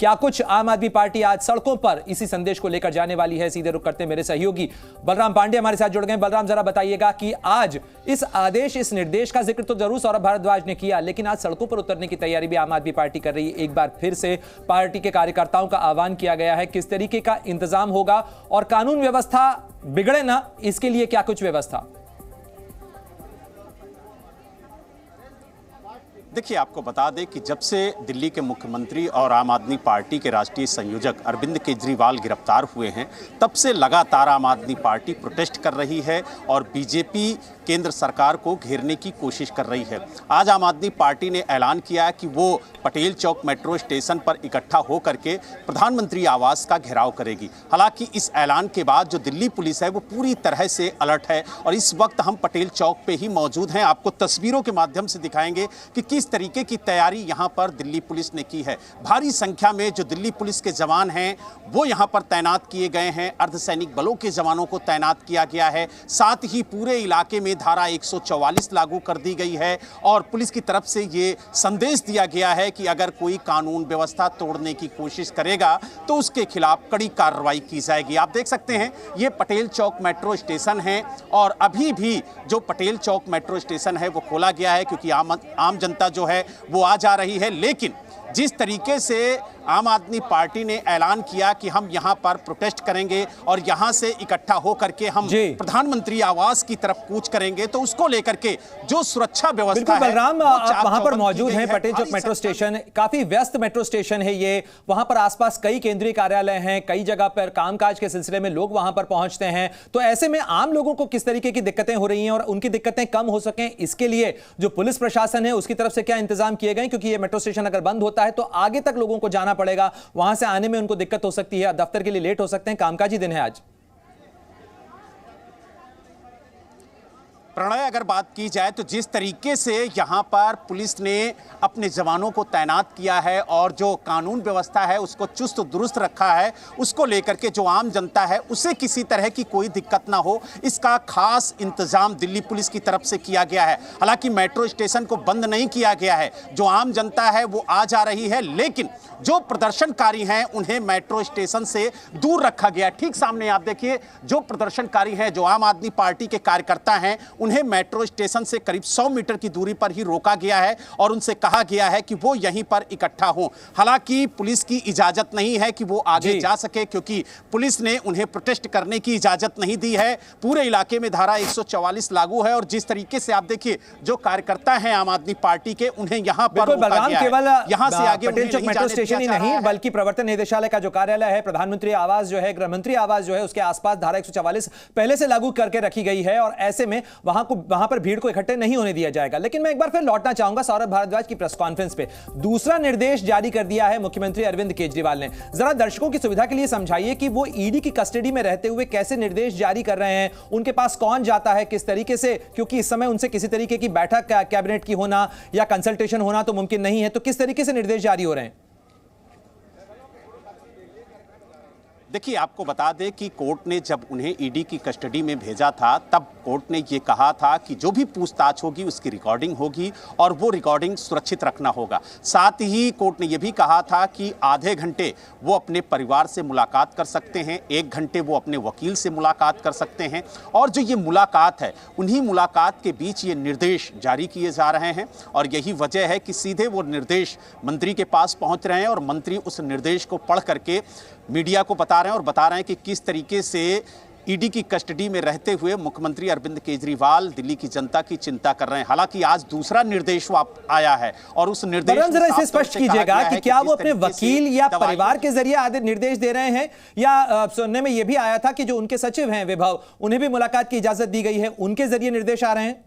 क्या कुछ आम आदमी पार्टी आज सड़कों पर इसी संदेश को लेकर जाने वाली है? सीधे रुख करते मेरे सहयोगी बलराम पांडे हमारे साथ जुड़ गए। बलराम, जरा बताइएगा कि आज इस आदेश, इस निर्देश का जिक्र तो जरूर सौरभ भारद्वाज ने किया, लेकिन आज सड़कों पर उतरने की तैयारी भी आम आदमी पार्टी कर रही है। एक बार फिर से पार्टी के कार्यकर्ताओं का आह्वान किया गया है। किस तरीके का इंतजाम होगा और कानून व्यवस्था बिगड़े ना, इसके लिए क्या कुछ व्यवस्था? देखिए, आपको बता दें कि जब से दिल्ली के मुख्यमंत्री और आम आदमी पार्टी के राष्ट्रीय संयोजक अरविंद केजरीवाल गिरफ्तार हुए हैं, तब से लगातार आम आदमी पार्टी प्रोटेस्ट कर रही है और बीजेपी केंद्र सरकार को घेरने की कोशिश कर रही है। आज आम आदमी पार्टी ने ऐलान किया है कि वो पटेल चौक मेट्रो स्टेशन पर इकट्ठा होकर के प्रधानमंत्री आवास का घेराव करेगी। हालांकि इस ऐलान के बाद जो दिल्ली पुलिस है वो पूरी तरह से अलर्ट है और इस वक्त हम पटेल चौक पे ही मौजूद हैं। आपको तस्वीरों के माध्यम से दिखाएंगे कि किस तरीके की तैयारी यहां पर दिल्ली पुलिस ने की है। भारी संख्या में जो दिल्ली पुलिस के जवान हैं वो यहां पर तैनात किए गए हैं। अर्धसैनिक बलों के जवानों को तैनात किया गया है। साथ ही पूरे इलाके में धारा 144 लागू कर दी गई है और पुलिस की तरफ से ये संदेश दिया गया है कि अगर कोई कानून व्यवस्था तोड़ने की कोशिश करेगा तो उसके खिलाफ कड़ी कार्रवाई की जाएगी। आप देख सकते हैं ये पटेल चौक मेट्रो स्टेशन है और अभी भी जो पटेल चौक मेट्रो स्टेशन है वो खोला गया है क्योंकि आम जनता जो है वो आ जा रही है। लेकिन जिस तरीके से आम आदमी पार्टी ने ऐलान किया कि हम यहां पर प्रोटेस्ट करेंगे और यहां से इकट्ठा होकर के हम प्रधानमंत्री आवास की तरफ कूच करेंगे, तो उसको लेकर के जो सुरक्षा व्यवस्था है, बलराम आप वहां पर मौजूद हैं। पटेल चौक मेट्रो स्टेशन काफी व्यस्त मेट्रो स्टेशन है ये। वहां पर आसपास कई केंद्रीय कार्यालय हैं, कई जगह पर कामकाज के सिलसिले में लोग वहां पर पहुंचते हैं। तो ऐसे में आम लोगों को किस तरीके की दिक्कतें हो रही हैं और उनकी दिक्कतें कम हो सकें, इसके लिए जो पुलिस प्रशासन है उसकी तरफ से क्या इंतजाम किए गए? क्योंकि ये मेट्रो स्टेशन अगर बंद होता है तो आगे तक लोगों को जाना पड़ेगा, वहां से आने में उनको दिक्कत हो सकती है, दफ्तर के लिए लेट हो सकते हैं। कामकाजी दिन है आज। प्रणय, अगर बात की जाए तो जिस तरीके से यहाँ पर पुलिस ने अपने जवानों को तैनात किया है और जो कानून व्यवस्था है उसको चुस्त दुरुस्त रखा है, उसको लेकर के जो आम जनता है उसे किसी तरह की कोई दिक्कत ना हो, इसका खास इंतजाम दिल्ली पुलिस की तरफ से किया गया है। हालांकि मेट्रो स्टेशन को बंद नहीं किया गया है, जो आम जनता है वो आ जा रही है, लेकिन जो प्रदर्शनकारी हैं उन्हें मेट्रो स्टेशन से दूर रखा गया। ठीक सामने आप देखिए, जो प्रदर्शनकारी हैं, जो आम आदमी पार्टी के कार्यकर्ता हैं, उन्हें मेट्रो स्टेशन से करीब 100 मीटर की दूरी पर ही रोका गया है और उनसे कहा गया है कि वो यहीं पर इकट्ठा हों। हालांकि पुलिस की इजाजत नहीं है कि वो आगे जा सके, क्योंकि पुलिस ने उन्हें प्रोटेस्ट करने की इजाजत नहीं दी है। पूरे इलाके में धारा 144 लागू है और जिस तरीके से आप देखिए जो कार्यकर्ता हैं आम आदमी पार्टी के, उन्हें यहां पर रोका गया है। केवल यहां से आगे पटेल चौक मेट्रो स्टेशन ही नहीं बल्कि प्रवर्तन निदेशालय का जो कार्यालय है, प्रधानमंत्री आवास जो है, गृह मंत्री आवास जो है, उसके आसपास धारा 144 पहले से लागू करके रखी गई है और ऐसे में वहां पर भीड़ को इकट्ठे नहीं होने दिया जाएगा। लेकिन मैं एक बार फिर लौटना चाहूंगा सौरभ भारद्वाज की प्रेस कॉन्फ्रेंस पे। दूसरा निर्देश जारी कर दिया है मुख्यमंत्री अरविंद केजरीवाल ने। जरा दर्शकों की सुविधा के लिए समझाइए कि वो ईडी की कस्टडी में रहते हुए कैसे निर्देश जारी कर रहे हैं, उनके पास कौन जाता है, किस तरीके से, क्योंकि इस समय उनसे किसी तरीके की बैठक कैबिनेट की होना या कंसल्टेशन होना तो मुमकिन नहीं है, तो किस तरीके से निर्देश जारी हो रहे हैं? देखिए, आपको बता दें कि कोर्ट ने जब उन्हें ईडी की कस्टडी में भेजा था तब कोर्ट ने ये कहा था कि जो भी पूछताछ होगी उसकी रिकॉर्डिंग होगी और वो रिकॉर्डिंग सुरक्षित रखना होगा। साथ ही कोर्ट ने ये भी कहा था कि आधे घंटे वो अपने परिवार से मुलाकात कर सकते हैं, 1 घंटे वो अपने वकील से मुलाकात कर सकते हैं और जो ये मुलाकात है उन्हीं मुलाकात के बीच ये निर्देश जारी किए जा रहे हैं और यही वजह है कि सीधे वो निर्देश मंत्री के पास पहुँच रहे हैं और मंत्री उस निर्देश को पढ़ करके मीडिया को बता रहे हैं और बता रहे हैं कि किस तरीके से ईडी की कस्टडी में रहते हुए मुख्यमंत्री अरविंद केजरीवाल दिल्ली की जनता की चिंता कर रहे हैं। हालांकि आज दूसरा निर्देश आया है और उस निर्देश जरा इसे स्पष्ट कीजिएगा कि क्या वो अपने वकील या परिवार के जरिए आदि निर्देश दे रहे हैं या सुनने में यह भी आया था कि जो उनके सचिव हैं विभव, उन्हें भी मुलाकात की इजाजत दी गई है, उनके जरिए निर्देश आ रहे हैं?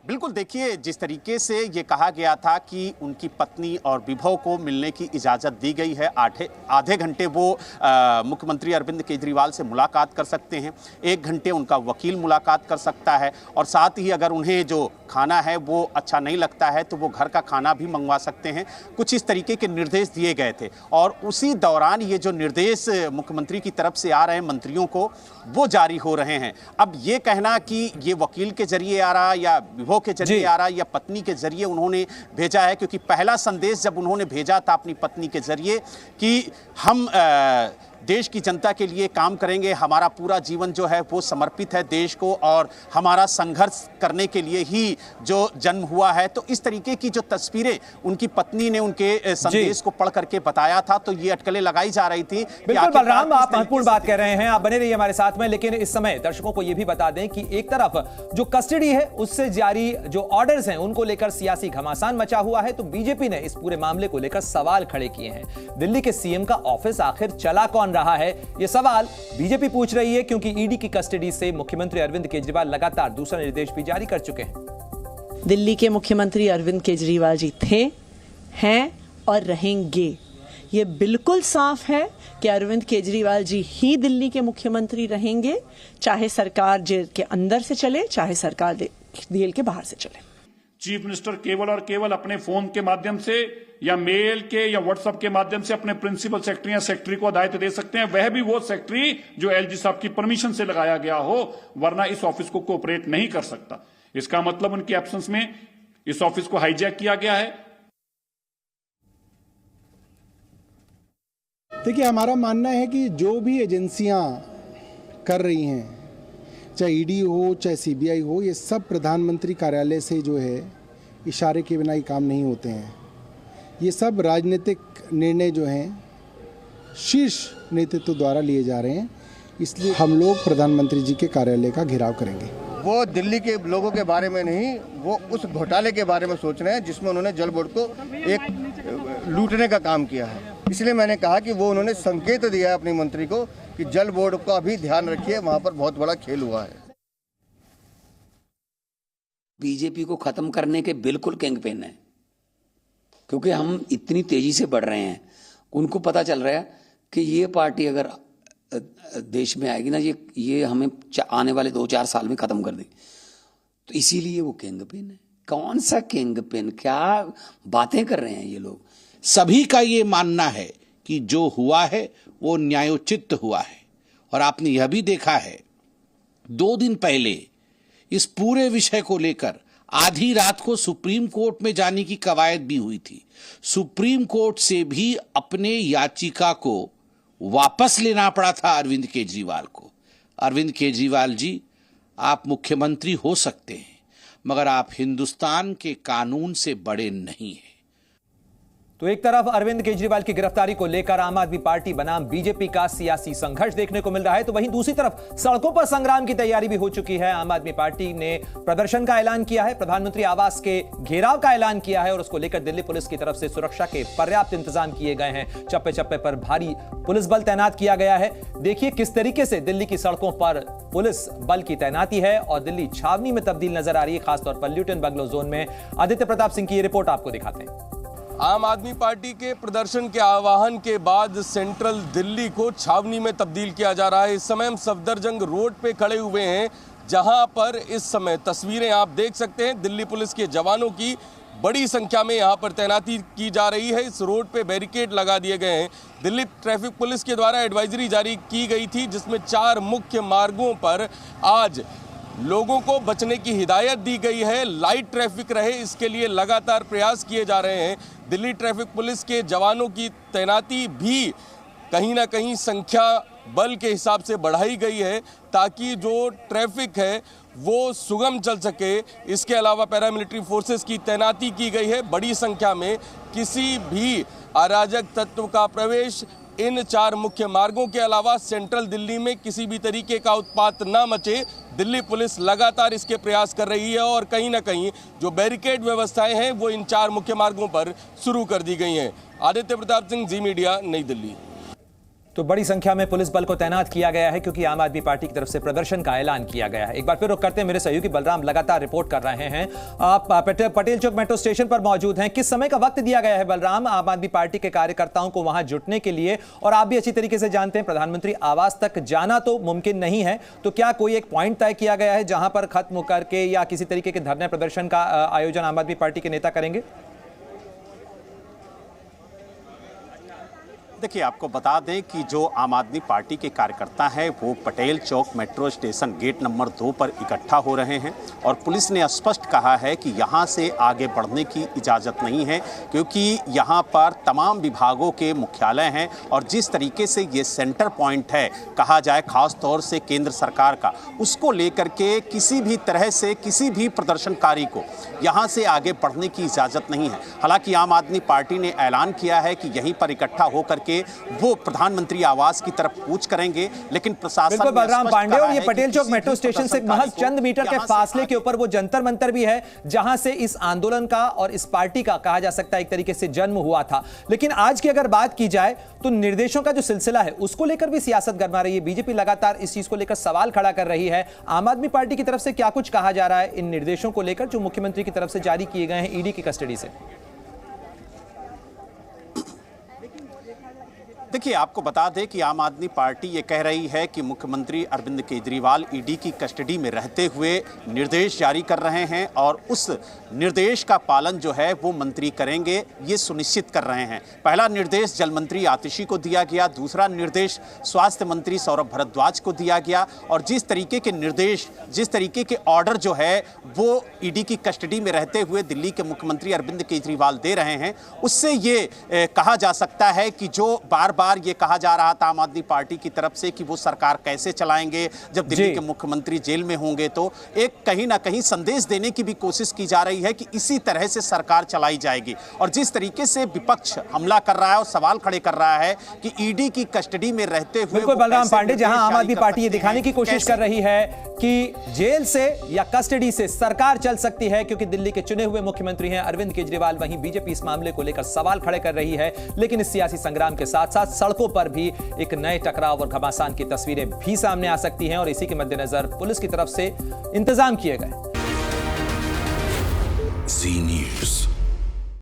बिल्कुल, देखिए जिस तरीके से ये कहा गया था कि उनकी पत्नी और विभव को मिलने की इजाज़त दी गई है, आधे घंटे वो मुख्यमंत्री अरविंद केजरीवाल से मुलाकात कर सकते हैं, 1 घंटे उनका वकील मुलाकात कर सकता है और साथ ही अगर उन्हें जो खाना है वो अच्छा नहीं लगता है तो वो घर का खाना भी मंगवा सकते हैं। कुछ इस तरीके के निर्देश दिए गए थे और उसी दौरान ये जो निर्देश मुख्यमंत्री की तरफ से आ रहे हैं मंत्रियों को वो जारी हो रहे हैं। अब ये कहना कि ये वकील के जरिए आ रहा या विभव के जरिए आ रहा है या पत्नी के जरिए उन्होंने भेजा है, क्योंकि पहला संदेश जब उन्होंने भेजा था अपनी पत्नी के जरिए कि हम देश की जनता के लिए काम करेंगे, हमारा पूरा जीवन जो है वो समर्पित है देश को और हमारा संघर्ष करने के लिए ही जो जन्म हुआ है, तो इस तरीके की जो तस्वीरें उनकी पत्नी ने उनके संदेश को पढ़ करके बताया था, तो ये अटकलें लगाई जा रही थी। बिल्कुल बलराम, आप महत्वपूर्ण बात कह रहे हैं, आप बने रहिए हमारे साथ में। लेकिन इस समय दर्शकों को यह भी बता दें कि एक तरफ जो कस्टडी है उससे जारी जो ऑर्डर्स हैं उनको लेकर सियासी घमासान मचा हुआ है, तो बीजेपी ने इस पूरे मामले को लेकर सवाल खड़े किए हैं। दिल्ली के सीएम का ऑफिस आखिर चला कौन रहा है, यह सवाल बीजेपी पूछ रही है, क्योंकि ईडी की कस्टडी से मुख्यमंत्री अरविंद केजरीवाल लगातार दूसरा निर्देश भी जारी कर चुके हैं। दिल्ली के मुख्यमंत्री अरविंद केजरीवाल जी थे, हैं और रहेंगे। ये बिल्कुल साफ है कि अरविंद केजरीवाल जी ही दिल्ली के मुख्यमंत्री रहेंगे, चाहे सरकार जेल के अंदर से चले, चाहे सरकार जेल के बाहर से चले। चीफ मिनिस्टर केवल और केवल अपने फोन के माध्यम से या मेल के या व्हाट्सएप के माध्यम से अपने प्रिंसिपल सेक्रेटरी या सेक्रेटरी को दायित्व दे सकते हैं, वह भी वो सेक्रेटरी जो एलजी साहब की परमिशन से लगाया गया हो, वरना इस ऑफिस को कोऑपरेट नहीं कर सकता। इसका मतलब उनकी एब्सेंस में इस ऑफिस को हाईजैक किया गया है। देखिए, हमारा मानना है कि जो भी एजेंसियां कर रही हैं, चाहे ईडी हो चाहे सीबीआई हो, ये सब प्रधानमंत्री कार्यालय से जो है इशारे के बिना ही काम नहीं होते हैं। ये सब राजनीतिक निर्णय जो हैं शीर्ष नेतृत्व द्वारा लिए जा रहे हैं, इसलिए हम लोग प्रधानमंत्री जी के कार्यालय का घेराव करेंगे। वो दिल्ली के लोगों के बारे में नहीं, वो उस घोटाले के बारे में सोच रहे हैं जिसमें उन्होंने जल बोर्ड को एक लूटने का काम किया है। इसलिए मैंने कहा कि वो उन्होंने संकेत दिया है अपनी मंत्री को कि जल बोर्ड का भी ध्यान रखिए, वहां पर बहुत बड़ा खेल हुआ है। बीजेपी को खत्म करने के बिल्कुल किंगपिन है, क्योंकि हम इतनी तेजी से बढ़ रहे हैं। उनको पता चल रहा है कि ये पार्टी अगर देश में आएगी ना, ये हमें आने वाले 2-4 साल में खत्म कर देगी, तो इसीलिए वो किंगपिन है। कौन सा किंगपिन, क्या बातें कर रहे हैं ये लोग। सभी का ये मानना है कि जो हुआ है वो न्यायोचित हुआ है। और आपने यह भी देखा है, 2 दिन पहले इस पूरे विषय को लेकर आधी रात को सुप्रीम कोर्ट में जाने की कवायद भी हुई थी। सुप्रीम कोर्ट से भी अपने याचिका को वापस लेना पड़ा था अरविंद केजरीवाल को। अरविंद केजरीवाल जी, आप मुख्यमंत्री हो सकते हैं, मगर आप हिंदुस्तान के कानून से बड़े नहीं हैं। तो एक तरफ अरविंद केजरीवाल की गिरफ्तारी को लेकर आम आदमी पार्टी बनाम बीजेपी का सियासी संघर्ष देखने को मिल रहा है, तो वहीं दूसरी तरफ सड़कों पर संग्राम की तैयारी भी हो चुकी है। आम आदमी पार्टी ने प्रदर्शन का ऐलान किया है, प्रधानमंत्री आवास के घेराव का ऐलान किया है और उसको लेकर दिल्ली पुलिस की तरफ से सुरक्षा के पर्याप्त इंतजाम किए गए हैं। चप्पे चप्पे पर भारी पुलिस बल तैनात किया गया है। देखिए किस तरीके से दिल्ली की सड़कों पर पुलिस बल की तैनाती है और दिल्ली छावनी में तब्दील नजर आ रही है, खासतौर पर ल्यूटन बंगलो जोन में। आदित्य प्रताप सिंह की ये रिपोर्ट आपको दिखाते हैं। आम आदमी पार्टी के प्रदर्शन के आह्वान के बाद सेंट्रल दिल्ली को छावनी में तब्दील किया जा रहा है। इस समय हम सफदरजंग रोड पे खड़े हुए हैं, जहां पर इस समय तस्वीरें आप देख सकते हैं दिल्ली पुलिस के जवानों की बड़ी संख्या में यहां पर तैनाती की जा रही है। इस रोड पे बैरिकेड लगा दिए गए हैं। दिल्ली ट्रैफिक पुलिस के द्वारा एडवाइजरी जारी की गई थी, जिसमें 4 मुख्य मार्गों पर आज लोगों को बचने की हिदायत दी गई है। लाइट ट्रैफिक रहे, इसके लिए लगातार प्रयास किए जा रहे हैं। दिल्ली ट्रैफिक पुलिस के जवानों की तैनाती भी कहीं ना कहीं संख्या बल के हिसाब से बढ़ाई गई है, ताकि जो ट्रैफिक है वो सुगम चल सके। इसके अलावा पैरामिलिट्री फोर्सेस की तैनाती की गई है बड़ी संख्या में। किसी भी अराजक तत्व का प्रवेश इन 4 मुख्य मार्गों के अलावा सेंट्रल दिल्ली में किसी भी तरीके का उत्पात न मचे, दिल्ली पुलिस लगातार इसके प्रयास कर रही है। और कहीं ना कहीं जो बैरिकेड व्यवस्थाएं हैं वो इन 4 मुख्य मार्गों पर शुरू कर दी गई हैं। आदित्य प्रताप सिंह, जी मीडिया, नई दिल्ली। तो बड़ी संख्या में पुलिस बल को तैनात किया गया है, क्योंकि आम आदमी पार्टी की तरफ से प्रदर्शन का ऐलान किया गया है। एक बार फिर रुक करते हैं, मेरे सहयोगी बलराम लगातार रिपोर्ट कर रहे हैं। आप पटेल चौक मेट्रो स्टेशन पर मौजूद हैं। किस समय का वक्त दिया गया है बलराम आम आदमी पार्टी के कार्यकर्ताओं को वहां जुटने के लिए? और आप भी अच्छी तरीके से जानते हैं प्रधानमंत्री आवास तक जाना तो मुमकिन नहीं है, तो क्या कोई एक पॉइंट तय किया गया है जहां पर खत्म करके या किसी तरीके के धरने प्रदर्शन का आयोजन आम आदमी पार्टी के नेता करेंगे? देखिए, आपको बता दें कि जो आम आदमी पार्टी के कार्यकर्ता हैं वो पटेल चौक मेट्रो स्टेशन गेट नंबर 2 पर इकट्ठा हो रहे हैं और पुलिस ने स्पष्ट कहा है कि यहां से आगे बढ़ने की इजाज़त नहीं है, क्योंकि यहां पर तमाम विभागों के मुख्यालय हैं और जिस तरीके से ये सेंटर पॉइंट है, कहा जाए खास तौर से केंद्र सरकार का, उसको लेकर के किसी भी तरह से किसी भी प्रदर्शनकारी को यहां से आगे बढ़ने की इजाज़त नहीं है। हालांकि आम आदमी पार्टी ने ऐलान किया है कि यहीं पर इकट्ठा होकर के वो प्रधानमंत्री आवास की तरफ कूच करेंगे, लेकिन प्रशासन बिल्कुल बलराम पांडे, और ये पटेल चौक मेट्रो स्टेशन से महज चंद मीटर के फासले के ऊपर वो जंतर मंतर भी है जहां से इस आंदोलन का और इस पार्टी का कहा जा सकता है एक तरीके से जन्म हुआ था। लेकिन आज की अगर बात की जाए तो निर्देशों का जो सिलसिला है उसको लेकर भी सियासत गरमा रही है। बीजेपी लगातार इस चीज को लेकर सवाल खड़ा कर रही है। आम आदमी पार्टी की तरफ से क्या कुछ कहा जा रहा है इन निर्देशों को लेकर जो मुख्यमंत्री की तरफ से जारी किए गए हैं ईडी की कस्टडी से? देखिए, आपको बता दें कि आम आदमी पार्टी ये कह रही है कि मुख्यमंत्री अरविंद केजरीवाल ईडी की कस्टडी में रहते हुए निर्देश जारी कर रहे हैं और उस निर्देश का पालन जो है वो मंत्री करेंगे, ये सुनिश्चित कर रहे हैं। पहला निर्देश जल मंत्री आतिशी को दिया गया, दूसरा निर्देश स्वास्थ्य मंत्री सौरभ भारद्वाज को दिया गया और जिस तरीके के निर्देश, जिस तरीके के ऑर्डर जो है वो ईडी की कस्टडी में रहते हुए दिल्ली के मुख्यमंत्री अरविंद केजरीवाल दे रहे हैं, उससे ये कहा जा सकता है कि जो बार ये कहा जा रहा था आम आदमी पार्टी की तरफ से कि वो सरकार कैसे चलाएंगे जब दिल्ली के मुख्यमंत्री जेल में होंगे, तो एक कहीं ना कहीं संदेश देने की भी कोशिश की जा रही है कि इसी तरह से सरकार चलाई जाएगी। और जिस तरीके से विपक्ष हमला कर रहा है और सवाल खड़े कर रहा है कि ईडी की कस्टडी में रहते हुए, बिल्कुल बलराम पांडे, जहां आम आदमी पार्टी ये दिखाने की कोशिश कर रही है कि जेल से या कस्टडी से सरकार चल सकती है क्योंकि दिल्ली के चुने हुए मुख्यमंत्री हैं अरविंद केजरीवाल, वहीं बीजेपी इस मामले को लेकर सवाल खड़े कर रही है। लेकिन इस सियासी संग्राम के साथ साथ सड़कों पर भी एक नए टकराव और घमासान की तस्वीरें भी सामने आ सकती हैं और इसी के मद्देनजर पुलिस की तरफ से इंतजाम किए गए।